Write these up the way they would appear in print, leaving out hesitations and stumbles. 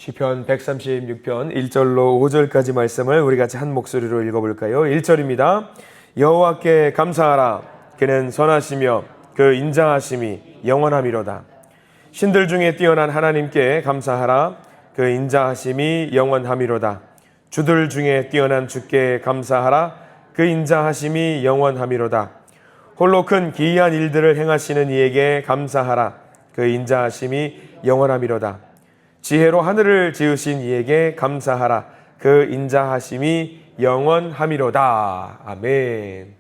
시편 136편 1절로 5절까지 말씀을 우리 같이 한 목소리로 읽어볼까요? 1절입니다. 여호와께 감사하라. 그는 선하시며 그 인자하심이 영원함이로다. 신들 중에 뛰어난 하나님께 감사하라. 그 인자하심이 영원함이로다. 주들 중에 뛰어난 주께 감사하라. 그 인자하심이 영원함이로다. 홀로 큰 기이한 일들을 행하시는 이에게 감사하라. 그 인자하심이 영원함이로다. 지혜로 하늘을 지으신 이에게 감사하라. 그 인자하심이 영원함이로다. 아멘.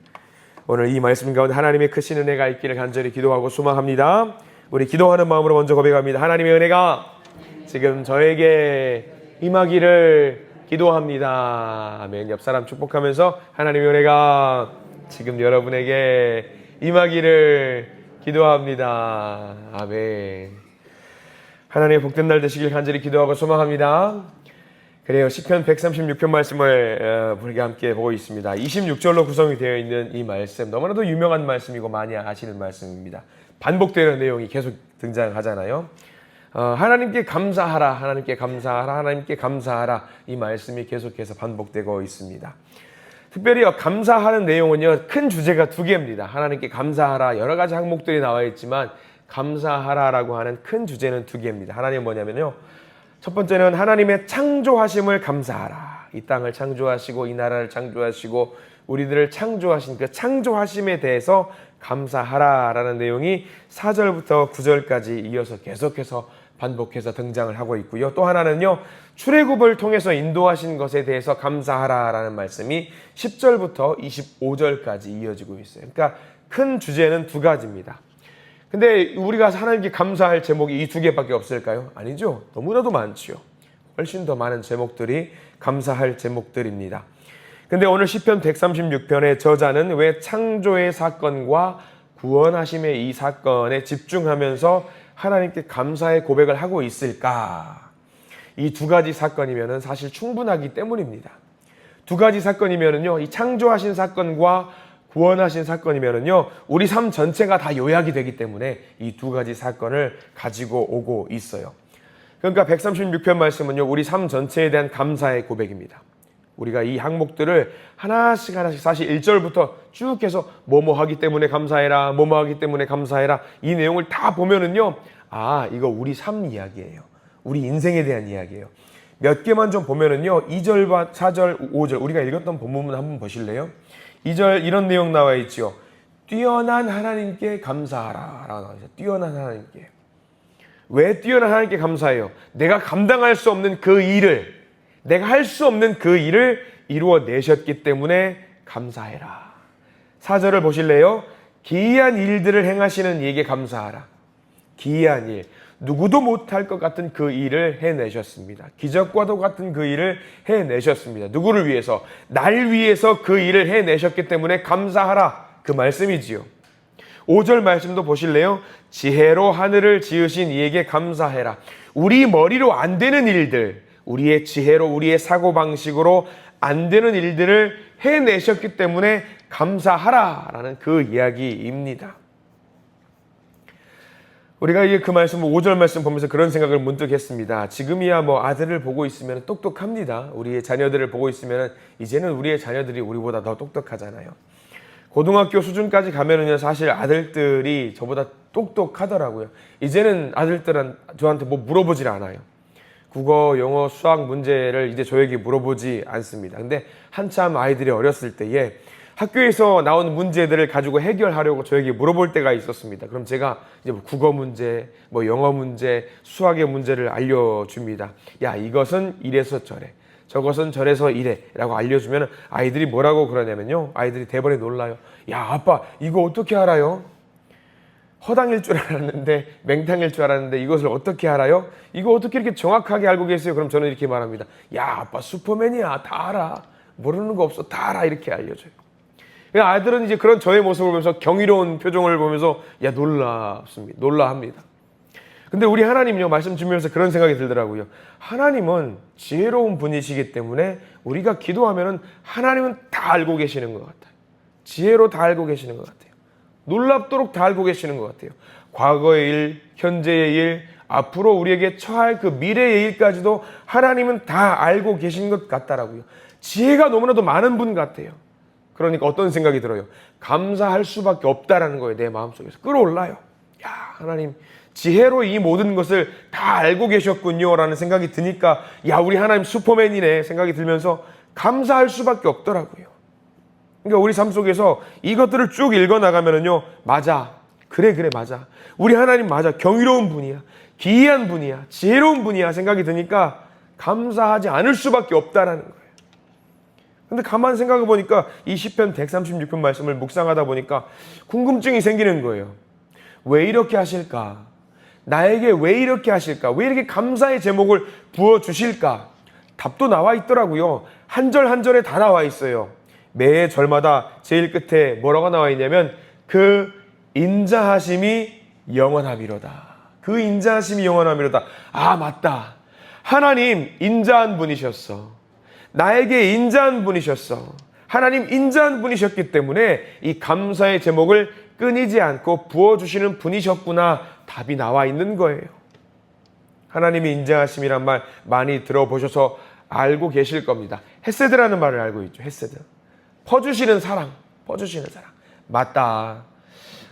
오늘 이 말씀 가운데 하나님의 크신 은혜가 있기를 간절히 기도하고 소망합니다. 우리 기도하는 마음으로 먼저 고백합니다. 하나님의 은혜가 지금 저에게 임하기를 기도합니다. 아멘. 옆 사람 축복하면서 하나님의 은혜가 지금 여러분에게 임하기를 기도합니다. 아멘. 하나님의 복된 날 되시길 간절히 기도하고 소망합니다. 그래요. 시편 136편 말씀을 우리가 함께 보고 있습니다. 26절로 구성이 되어 있는 이 말씀, 너무나도 유명한 말씀이고 많이 아시는 말씀입니다. 반복되는 내용이 계속 등장하잖아요. 하나님께 감사하라, 하나님께 감사하라, 하나님께 감사하라, 이 말씀이 계속해서 반복되고 있습니다. 특별히 감사하는 내용은요, 큰 주제가 두 개입니다. 하나님께 감사하라, 여러 가지 항목들이 나와 있지만 감사하라라고 하는 큰 주제는 두 개입니다. 하나님은 뭐냐면요, 첫 번째는 하나님의 창조하심을 감사하라. 이 땅을 창조하시고 이 나라를 창조하시고 우리들을 창조하신 그 창조하심에 대해서 감사하라라는 내용이 4절부터 9절까지 이어서 계속해서 반복해서 등장을 하고 있고요. 또 하나는요, 출애굽을 통해서 인도하신 것에 대해서 감사하라라는 말씀이 10절부터 25절까지 이어지고 있어요. 그러니까 큰 주제는 두 가지입니다. 근데 우리가 하나님께 감사할 제목이 이 두 개밖에 없을까요? 아니죠. 너무나도 많지요. 훨씬 더 많은 제목들이 감사할 제목들입니다. 근데 오늘 시편 136편의 저자는 왜 창조의 사건과 구원하심의 이 사건에 집중하면서 하나님께 감사의 고백을 하고 있을까? 이 두 가지 사건이면 사실 충분하기 때문입니다. 두 가지 사건이면요, 이 창조하신 사건과 구원하신 사건이면요, 우리 삶 전체가 다 요약이 되기 때문에 이 두 가지 사건을 가지고 오고 있어요. 그러니까 136편 말씀은요, 우리 삶 전체에 대한 감사의 고백입니다. 우리가 이 항목들을 하나씩 사실 1절부터 쭉 해서 뭐뭐 하기 때문에 감사해라, 뭐뭐 하기 때문에 감사해라, 이 내용을 다 보면은요, 아, 이거 우리 삶 이야기예요. 우리 인생에 대한 이야기예요. 몇 개만 좀 보면은요, 2절과 4절, 5절, 우리가 읽었던 본문을 한번 보실래요? 2절 이런 내용 나와 있죠. 뛰어난 하나님께 감사하라 라고 나와 있어요. 뛰어난 하나님께. 왜 뛰어난 하나님께 감사해요? 내가 감당할 수 없는 그 일을, 내가 할 수 없는 그 일을 이루어내셨기 때문에 감사해라. 4절을 보실래요? 기이한 일들을 행하시는 이에게 감사하라. 기이한 일, 누구도 못할 것 같은 그 일을 해내셨습니다. 기적과도 같은 그 일을 해내셨습니다. 누구를 위해서? 날 위해서 그 일을 해내셨기 때문에 감사하라, 그 말씀이지요. 5절 말씀도 보실래요? 지혜로 하늘을 지으신 이에게 감사해라. 우리 머리로 안 되는 일들, 우리의 지혜로, 우리의 사고방식으로 안 되는 일들을 해내셨기 때문에 감사하라라는 그 이야기입니다. 우리가 이게 그 말씀, 5절 말씀 보면서 그런 생각을 문득 했습니다. 지금이야 뭐 아들을 보고 있으면 똑똑합니다. 우리의 자녀들을 보고 있으면 이제는 우리의 자녀들이 우리보다 더 똑똑하잖아요. 고등학교 수준까지 가면은요, 사실 아들들이 저보다 똑똑하더라고요. 이제는 아들들은 저한테 뭐 물어보질 않아요. 국어, 영어, 수학 문제를 이제 저에게 물어보지 않습니다. 근데 한참 아이들이 어렸을 때에 학교에서 나온 문제들을 가지고 해결하려고 저에게 물어볼 때가 있었습니다. 그럼 제가 이제 뭐 국어 문제, 뭐 영어 문제, 수학의 문제를 알려줍니다. 야, 이것은 이래서 저래, 저것은 저래서 이래 라고 알려주면 아이들이 뭐라고 그러냐면요, 아이들이 대번에 놀라요. 야, 아빠 이거 어떻게 알아요? 허당일 줄 알았는데, 맹탕일 줄 알았는데 이것을 어떻게 알아요? 이거 어떻게 이렇게 정확하게 알고 계세요? 그럼 저는 이렇게 말합니다. 야, 아빠 슈퍼맨이야. 다 알아. 모르는 거 없어. 다 알아. 이렇게 알려줘요. 아이들은 이제 그런 저의 모습을 보면서 경이로운 표정을 보면서 야, 놀라합니다. 근데 우리 하나님은요, 말씀 주면서 그런 생각이 들더라고요. 하나님은 지혜로운 분이시기 때문에 우리가 기도하면은 하나님은 다 알고 계시는 것 같아요. 지혜로 다 알고 계시는 것 같아요. 놀랍도록 다 알고 계시는 것 같아요. 과거의 일, 현재의 일, 앞으로 우리에게 처할 그 미래의 일까지도 하나님은 다 알고 계신 것 같다라고요. 지혜가 너무나도 많은 분 같아요. 그러니까 어떤 생각이 들어요? 감사할 수밖에 없다라는 거예요. 내 마음속에서 끌어올라요. 야, 하나님 지혜로 이 모든 것을 다 알고 계셨군요 라는 생각이 드니까 야, 우리 하나님 슈퍼맨이네 생각이 들면서 감사할 수밖에 없더라고요. 그러니까 우리 삶 속에서 이것들을 쭉 읽어나가면은요, 맞아, 그래 맞아, 우리 하나님 맞아, 경이로운 분이야, 기이한 분이야, 지혜로운 분이야 생각이 드니까 감사하지 않을 수밖에 없다라는 거예요. 근데 가만 생각해 보니까 이 시편 136편 말씀을 묵상하다 보니까 궁금증이 생기는 거예요. 왜 이렇게 하실까? 나에게 왜 이렇게 하실까? 왜 이렇게 감사의 제목을 부어주실까? 답도 나와 있더라고요. 한 절 한 절에 다 나와 있어요. 매 절마다 제일 끝에 뭐라고 나와 있냐면 그 인자하심이 영원함이로다. 그 인자하심이 영원함이로다. 아, 맞다. 하나님 인자한 분이셨어. 나에게 인자한 분이셨어. 하나님 인자한 분이셨기 때문에 이 감사의 제목을 끊이지 않고 부어주시는 분이셨구나. 답이 나와 있는 거예요. 하나님이 인자하심이란 말 많이 들어보셔서 알고 계실 겁니다. 헤세드라는 말을 알고 있죠. 헤세드. 퍼주시는 사랑. 퍼주시는 사랑. 맞다.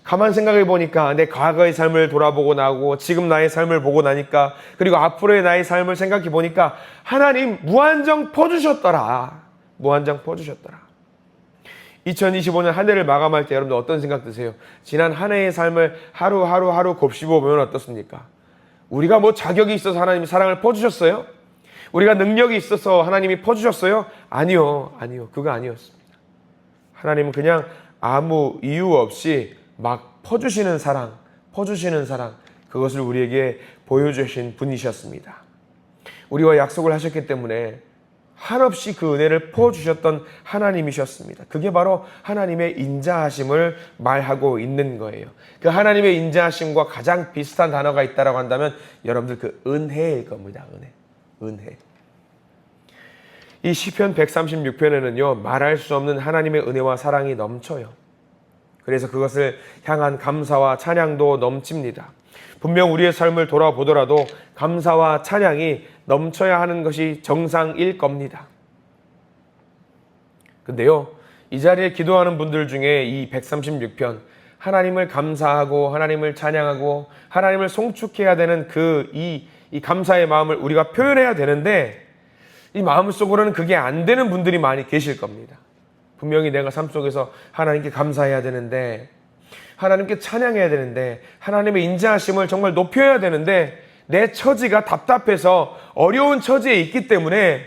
가만 생각해 보니까 내 과거의 삶을 돌아보고 나고 지금 나의 삶을 보고 나니까 그리고 앞으로의 나의 삶을 생각해 보니까 하나님 무한정 퍼주셨더라. 무한정 퍼주셨더라. 2025년 한 해를 마감할 때 여러분들 어떤 생각 드세요? 지난 한 해의 삶을 하루 곱씹어보면 어떻습니까? 우리가 뭐 자격이 있어서 하나님이 사랑을 퍼주셨어요? 우리가 능력이 있어서 하나님이 퍼주셨어요? 아니요. 그거 아니었습니다. 하나님은 그냥 아무 이유 없이 막 퍼주시는 사랑, 그것을 우리에게 보여주신 분이셨습니다. 우리와 약속을 하셨기 때문에 한없이 그 은혜를 퍼주셨던 하나님이셨습니다. 그게 바로 하나님의 인자하심을 말하고 있는 거예요. 그 하나님의 인자하심과 가장 비슷한 단어가 있다고 한다면 여러분들 그 은혜일 겁니다. 은혜. 이 시편 136편에는요, 말할 수 없는 하나님의 은혜와 사랑이 넘쳐요. 그래서 그것을 향한 감사와 찬양도 넘칩니다. 분명 우리의 삶을 돌아보더라도 감사와 찬양이 넘쳐야 하는 것이 정상일 겁니다. 근데요, 이 자리에 기도하는 분들 중에 이 136편, 하나님을 감사하고 하나님을 찬양하고 하나님을 송축해야 되는 이 감사의 마음을 우리가 표현해야 되는데 이 마음속으로는 그게 안 되는 분들이 많이 계실 겁니다. 분명히 내가 삶 속에서 하나님께 감사해야 되는데, 하나님께 찬양해야 되는데, 하나님의 인자하심을 정말 높여야 되는데 내 처지가 답답해서 어려운 처지에 있기 때문에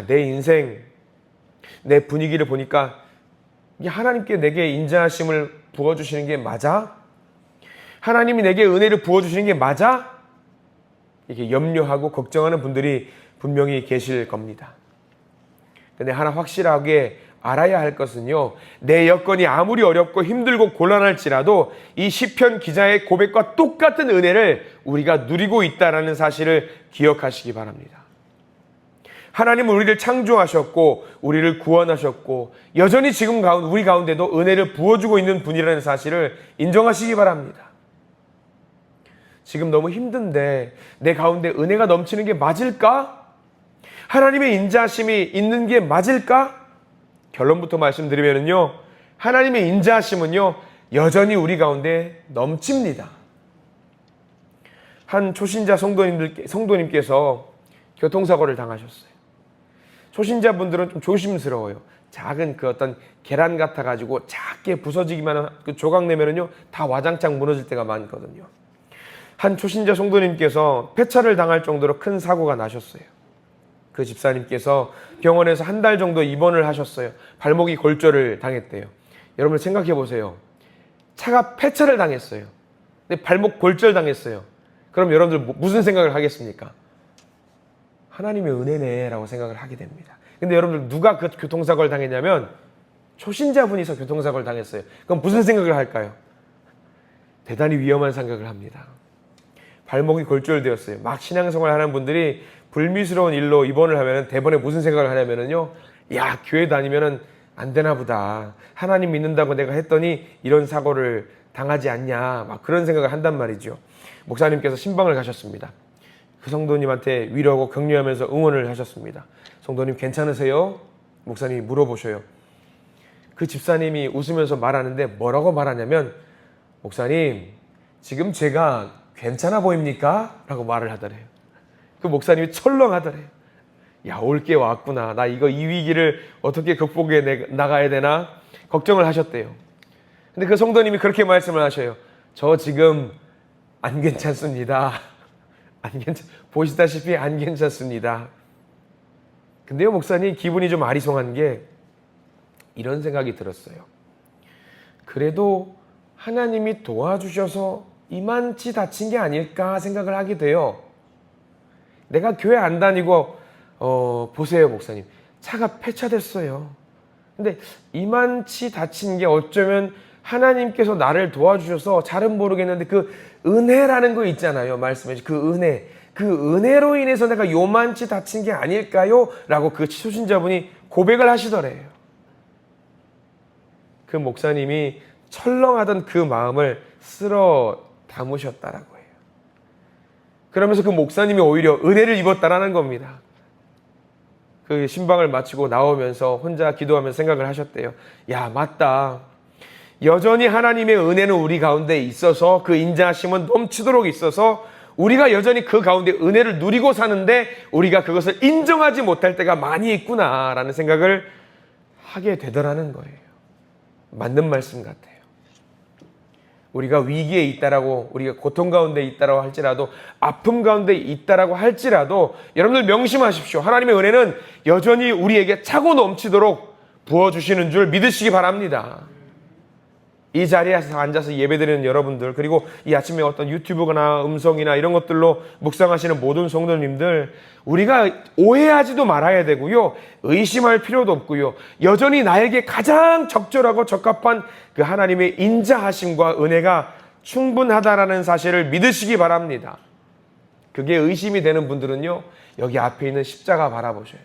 내 인생, 내 분위기를 보니까 하나님께 내게 인자하심을 부어주시는 게 맞아? 하나님이 내게 은혜를 부어주시는 게 맞아? 이렇게 염려하고 걱정하는 분들이 분명히 계실 겁니다. 근데 하나 확실하게 알아야 할 것은요, 내 여건이 아무리 어렵고 힘들고 곤란할지라도 이 시편 기자의 고백과 똑같은 은혜를 우리가 누리고 있다는 사실을 기억하시기 바랍니다. 하나님은 우리를 창조하셨고 우리를 구원하셨고 여전히 지금 우리 가운데도 은혜를 부어주고 있는 분이라는 사실을 인정하시기 바랍니다. 지금 너무 힘든데 내 가운데 은혜가 넘치는 게 맞을까? 하나님의 인자하심이 있는 게 맞을까? 결론부터 말씀드리면요, 하나님의 인자하심은요 여전히 우리 가운데 넘칩니다. 한 초신자 성도님께서 교통사고를 당하셨어요. 초신자분들은 좀 조심스러워요. 작은 그 어떤 계란 같아가지고 작게 부서지기만 그 조각 내면은요 다 와장창 무너질 때가 많거든요. 한 초신자 성도님께서 폐차를 당할 정도로 큰 사고가 나셨어요. 그 집사님께서 병원에서 한 달 정도 입원을 하셨어요. 발목이 골절을 당했대요. 여러분 생각해 보세요. 차가 폐차를 당했어요. 근데 발목 골절 당했어요. 그럼 여러분들 무슨 생각을 하겠습니까? 하나님의 은혜네 라고 생각을 하게 됩니다. 근데 여러분들 누가 그 교통사고를 당했냐면 초신자분이서 교통사고를 당했어요. 그럼 무슨 생각을 할까요? 대단히 위험한 생각을 합니다. 발목이 골절되었어요. 막 신앙생활 하는 분들이 불미스러운 일로 입원을 하면 대번에 무슨 생각을 하냐면요, 교회 다니면은 안 되나 보다. 하나님 믿는다고 내가 했더니 이런 사고를 당하지 않냐. 막 그런 생각을 한단 말이죠. 목사님께서 신방을 가셨습니다. 그 성도님한테 위로하고 격려하면서 응원을 하셨습니다. 성도님 괜찮으세요? 목사님이 물어보셔요. 그 집사님이 웃으면서 말하는데 뭐라고 말하냐면, 목사님 지금 제가 괜찮아 보입니까? 라고 말을 하더래요. 그 목사님이 철렁하더래요. 야, 올 게 왔구나. 나 이 위기를 어떻게 극복해 나가야 되나 걱정을 하셨대요. 근데 그 성도님이 그렇게 말씀을 하셔요. 저 지금 안 괜찮습니다. 보시다시피 안 괜찮습니다. 근데요, 목사님 기분이 좀 아리송한 게 이런 생각이 들었어요. 그래도 하나님이 도와주셔서 이만치 다친 게 아닐까 생각을 하게 돼요. 내가 교회 안 다니고 보세요, 목사님. 차가 폐차됐어요. 근데 이만치 다친 게 어쩌면 하나님께서 나를 도와주셔서 잘은 모르겠는데 그 은혜라는 거 있잖아요. 말씀해 주신 그 은혜. 그 은혜로 인해서 내가 요만치 다친 게 아닐까요? 라고 그 초신자분이 고백을 하시더래요. 그 목사님이 철렁하던 그 마음을 쓸어 담으셨다라고 해요. 그러면서 그 목사님이 오히려 은혜를 입었다라는 겁니다. 그 신방을 마치고 나오면서 혼자 기도하면서 생각을 하셨대요. 야, 맞다. 여전히 하나님의 은혜는 우리 가운데 있어서, 그 인자하심은 넘치도록 있어서 우리가 여전히 그 가운데 은혜를 누리고 사는데 우리가 그것을 인정하지 못할 때가 많이 있구나라는 생각을 하게 되더라는 거예요. 맞는 말씀 같아요. 우리가 위기에 있다라고, 우리가 고통 가운데 있다라고 할지라도, 아픔 가운데 있다라고 할지라도 여러분들 명심하십시오. 하나님의 은혜는 여전히 우리에게 차고 넘치도록 부어주시는 줄 믿으시기 바랍니다. 이 자리에서 앉아서 예배드리는 여러분들, 그리고 이 아침에 어떤 유튜브나 음성이나 이런 것들로 묵상하시는 모든 성도님들, 우리가 오해하지도 말아야 되고요, 의심할 필요도 없고요, 여전히 나에게 가장 적절하고 적합한 그 하나님의 인자하심과 은혜가 충분하다라는 사실을 믿으시기 바랍니다. 그게 의심이 되는 분들은요, 여기 앞에 있는 십자가 바라보셔요.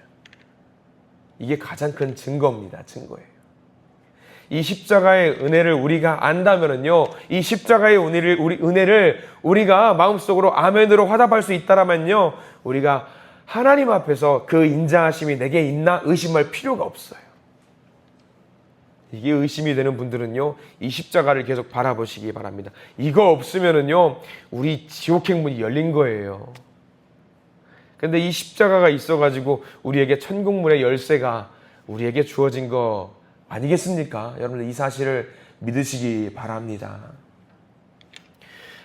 이게 가장 큰 증거입니다. 증거예요. 이 십자가의 은혜를 우리가 안다면은요, 이 십자가의 은혜를 우리가 마음속으로 아멘으로 화답할 수 있다라면요, 우리가 하나님 앞에서 그 인자하심이 내게 있나 의심할 필요가 없어요. 이게 의심이 되는 분들은요, 이 십자가를 계속 바라보시기 바랍니다. 이거 없으면은요, 우리 지옥행 문이 열린 거예요. 근데 이 십자가가 있어가지고 우리에게 천국문의 열쇠가 우리에게 주어진 거 아니겠습니까? 여러분들 이 사실을 믿으시기 바랍니다.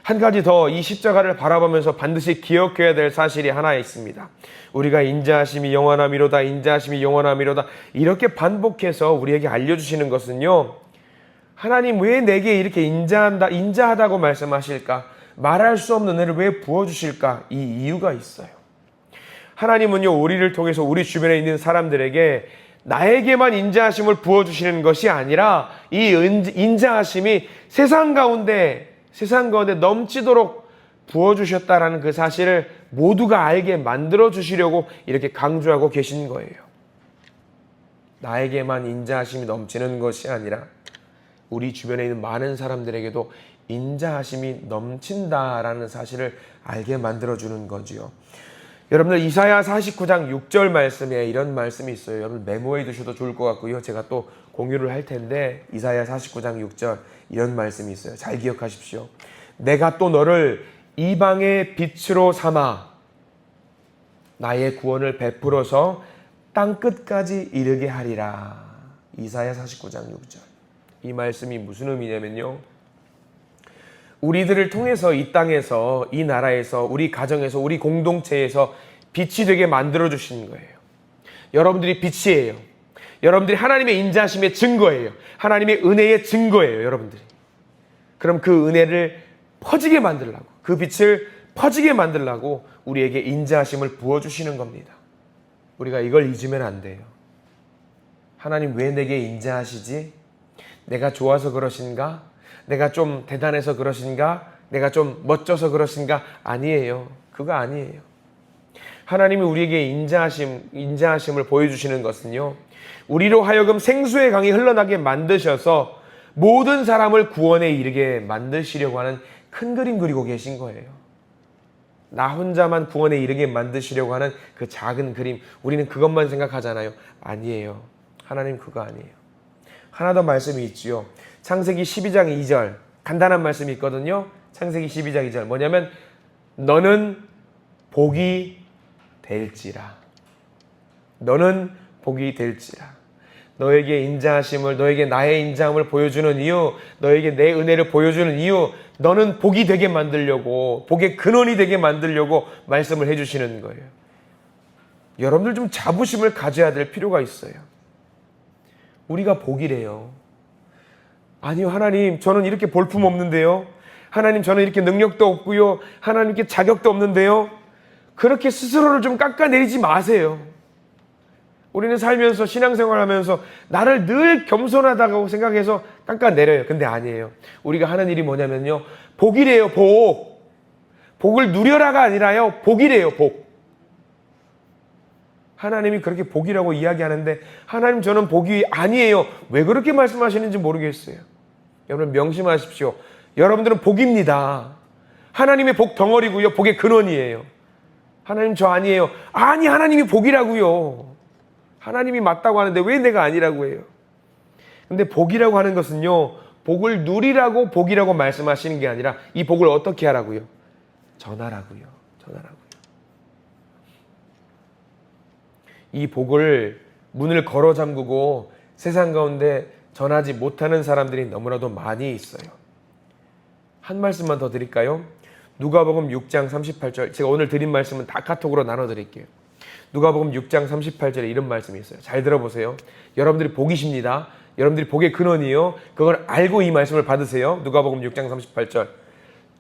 한 가지 더 이 십자가를 바라보면서 반드시 기억해야 될 사실이 하나 있습니다. 우리가 인자하심이 영원함이로다, 인자하심이 영원함이로다 이렇게 반복해서 우리에게 알려주시는 것은요, 하나님 왜 내게 이렇게 인자하다고 말씀하실까? 말할 수 없는 은혜를 왜 부어주실까? 이 이유가 있어요. 하나님은요, 우리를 통해서 우리 주변에 있는 사람들에게 나에게만 인자하심을 부어주시는 것이 아니라 이 인자하심이 세상 가운데 넘치도록 부어주셨다라는 그 사실을 모두가 알게 만들어주시려고 이렇게 강조하고 계신 거예요. 나에게만 인자하심이 넘치는 것이 아니라 우리 주변에 있는 많은 사람들에게도 인자하심이 넘친다라는 사실을 알게 만들어주는 거지요. 여러분들 이사야 49장 6절 말씀에 이런 말씀이 있어요. 여러분 메모해 두셔도 좋을 것 같고요. 제가 또 공유를 할 텐데 이사야 49장 6절 이런 말씀이 있어요. 잘 기억하십시오. 내가 또 너를 이방의 빛으로 삼아 나의 구원을 베풀어서 땅끝까지 이르게 하리라. 이사야 49장 6절. 이 말씀이 무슨 의미냐면요, 우리들을 통해서 이 땅에서, 이 나라에서, 우리 가정에서, 우리 공동체에서 빛이 되게 만들어주시는 거예요. 여러분들이 빛이에요. 여러분들이 하나님의 인자하심의 증거예요. 하나님의 은혜의 증거예요, 여러분들이. 그럼 그 은혜를 퍼지게 만들려고, 그 빛을 퍼지게 만들려고 우리에게 인자하심을 부어주시는 겁니다. 우리가 이걸 잊으면 안 돼요. 하나님 왜 내게 인자하시지? 내가 좋아서 그러신가? 내가 좀 대단해서 그러신가? 내가 좀 멋져서 그러신가? 아니에요. 그거 아니에요. 하나님이 우리에게 인자하심을 보여주시는 것은요, 우리로 하여금 생수의 강이 흘러나게 만드셔서 모든 사람을 구원에 이르게 만드시려고 하는 큰 그림 그리고 계신 거예요. 나 혼자만 구원에 이르게 만드시려고 하는 그 작은 그림, 우리는 그것만 생각하잖아요. 아니에요. 하나님 그거 아니에요. 하나 더 말씀이 있지요. 창세기 12장 2절 간단한 말씀이 있거든요. 창세기 12장 2절 뭐냐면 너는 복이 될지라. 너는 복이 될지라. 너에게 인자하심을, 너에게 나의 인자함을 보여주는 이유, 너에게 내 은혜를 보여주는 이유, 너는 복이 되게 만들려고, 복의 근원이 되게 만들려고 말씀을 해주시는 거예요. 여러분들 좀 자부심을 가져야 될 필요가 있어요. 우리가 복이래요. 아니요, 하나님, 저는 이렇게 볼품 없는데요. 하나님, 저는 이렇게 능력도 없고요. 하나님께 자격도 없는데요. 그렇게 스스로를 좀 깎아내리지 마세요. 우리는 살면서 신앙생활하면서 나를 늘 겸손하다고 생각해서 깎아내려요. 근데 아니에요. 우리가 하는 일이 뭐냐면요. 복이래요, 복. 복을 누려라가 아니라요. 복이래요, 복. 하나님이 그렇게 복이라고 이야기하는데 하나님 저는 복이 아니에요. 왜 그렇게 말씀하시는지 모르겠어요. 여러분 명심하십시오. 여러분들은 복입니다. 하나님의 복 덩어리고요. 복의 근원이에요. 하나님 저 아니에요. 아니 하나님이 복이라고요. 하나님이 맞다고 하는데 왜 내가 아니라고 해요? 근데 복이라고 하는 것은요. 복을 누리라고 복이라고 말씀하시는 게 아니라 이 복을 어떻게 하라고요? 전하라고요. 전하라고요. 이 복을 문을 걸어 잠그고 세상 가운데 전하지 못하는 사람들이 너무나도 많이 있어요. 한 말씀만 더 드릴까요? 누가복음 6장 38절. 제가 오늘 드린 말씀은 다 카톡으로 나눠드릴게요. 누가복음 6장 38절에 이런 말씀이 있어요. 잘 들어보세요. 여러분들이 복이십니다. 여러분들이 복의 근원이에요. 그걸 알고 이 말씀을 받으세요. 누가복음 6장 38절.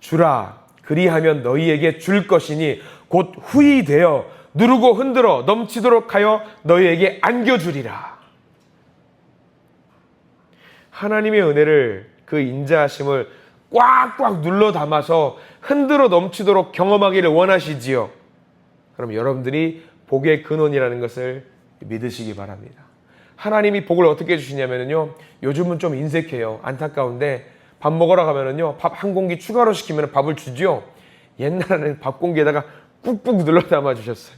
주라 그리하면 너희에게 줄 것이니 곧 후히 되어 누르고 흔들어 넘치도록 하여 너희에게 안겨주리라. 하나님의 은혜를 그 인자하심을 꽉꽉 눌러 담아서 흔들어 넘치도록 경험하기를 원하시지요. 그럼 여러분들이 복의 근원이라는 것을 믿으시기 바랍니다. 하나님이 복을 어떻게 주시냐면요. 요즘은 좀 인색해요. 안타까운데 밥 먹으러 가면은요. 밥 한 공기 추가로 시키면 밥을 주죠. 옛날에는 밥 공기에다가 꾹꾹 눌러 담아 주셨어요.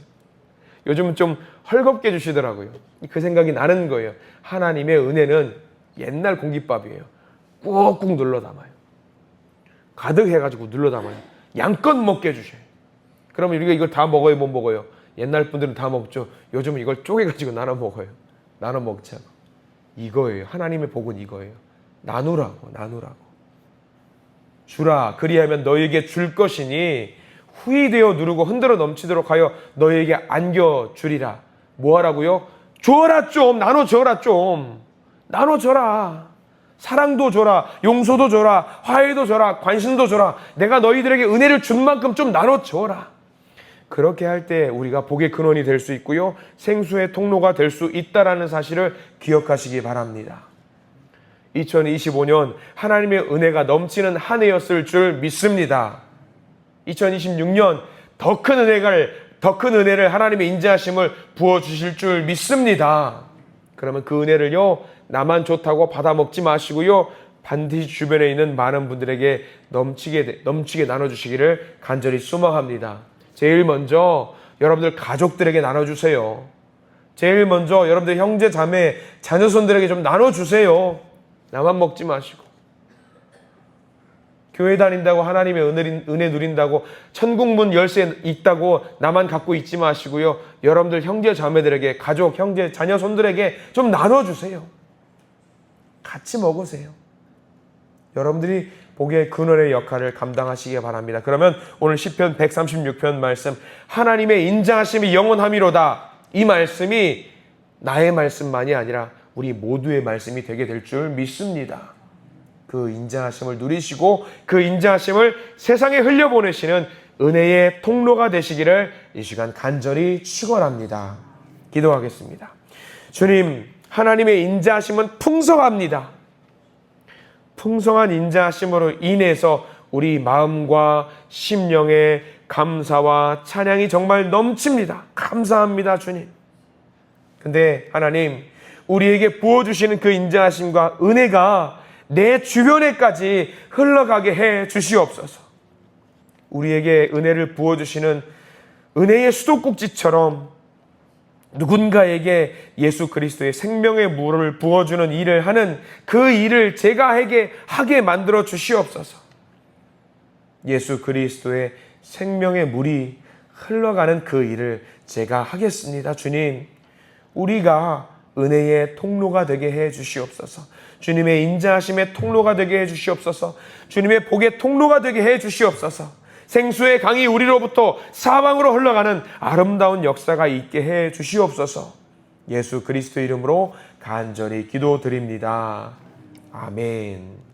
요즘은 좀 헐겁게 주시더라고요. 그 생각이 나는 거예요. 하나님의 은혜는 옛날 공깃밥이에요. 꾹꾹 눌러 담아요. 가득 해가지고 눌러 담아요. 양껏 먹게 해주셔요. 그러면 우리가 이걸 다 먹어요, 못 먹어요? 옛날 분들은 다 먹죠. 요즘은 이걸 쪼개가지고 나눠 먹어요. 나눠 먹자고. 이거예요. 하나님의 복은 이거예요. 나누라고, 나누라고. 주라 그리하면 너에게 줄 것이니 후히 되어 누르고 흔들어 넘치도록 하여 너에게 안겨주리라. 뭐 하라고요? 줘라 좀, 나눠줘라 좀. 나눠줘라. 사랑도 줘라, 용서도 줘라, 화해도 줘라, 관심도 줘라. 내가 너희들에게 은혜를 준 만큼 좀 나눠줘라. 그렇게 할 때 우리가 복의 근원이 될 수 있고요. 생수의 통로가 될 수 있다는 사실을 기억하시기 바랍니다. 2025년 하나님의 은혜가 넘치는 한 해였을 줄 믿습니다. 2026년 더 큰 은혜를 하나님의 인자하심을 부어주실 줄 믿습니다. 그러면 그 은혜를요. 나만 좋다고 받아 먹지 마시고요. 반드시 주변에 있는 많은 분들에게 넘치게 나눠주시기를 간절히 소망합니다. 제일 먼저 여러분들 가족들에게 나눠주세요. 제일 먼저 여러분들 형제, 자매, 자녀손들에게 좀 나눠주세요. 나만 먹지 마시고. 교회 다닌다고 하나님의 은혜 누린다고 천국문 열쇠 있다고 나만 갖고 있지 마시고요. 여러분들 형제, 자매들에게, 가족, 형제, 자녀손들에게 좀 나눠주세요. 같이 먹으세요. 여러분들이 복의 근원의 역할을 감당하시기 바랍니다. 그러면 오늘 시편 136편 말씀 하나님의 인자하심이 영원함이로다. 이 말씀이 나의 말씀만이 아니라 우리 모두의 말씀이 되게 될 줄 믿습니다. 그 인자하심을 누리시고 그 인자하심을 세상에 흘려보내시는 은혜의 통로가 되시기를 이 시간 간절히 축원합니다. 기도하겠습니다. 주님, 하나님의 인자하심은 풍성합니다. 풍성한 인자하심으로 인해서 우리 마음과 심령의 감사와 찬양이 정말 넘칩니다. 감사합니다, 주님. 근데 하나님, 우리에게 부어주시는 그 인자하심과 은혜가 내 주변에까지 흘러가게 해 주시옵소서. 우리에게 은혜를 부어주시는 은혜의 수도꼭지처럼 누군가에게 예수 그리스도의 생명의 물을 부어주는 일을 하는 그 일을 제가 하게 만들어 주시옵소서. 예수 그리스도의 생명의 물이 흘러가는 그 일을 제가 하겠습니다. 주님, 우리가 은혜의 통로가 되게 해 주시옵소서. 주님의 인자하심의 통로가 되게 해 주시옵소서. 주님의 복의 통로가 되게 해 주시옵소서. 생수의 강이 우리로부터 사방으로 흘러가는 아름다운 역사가 있게 해 주시옵소서. 예수 그리스도 이름으로 간절히 기도드립니다. 아멘.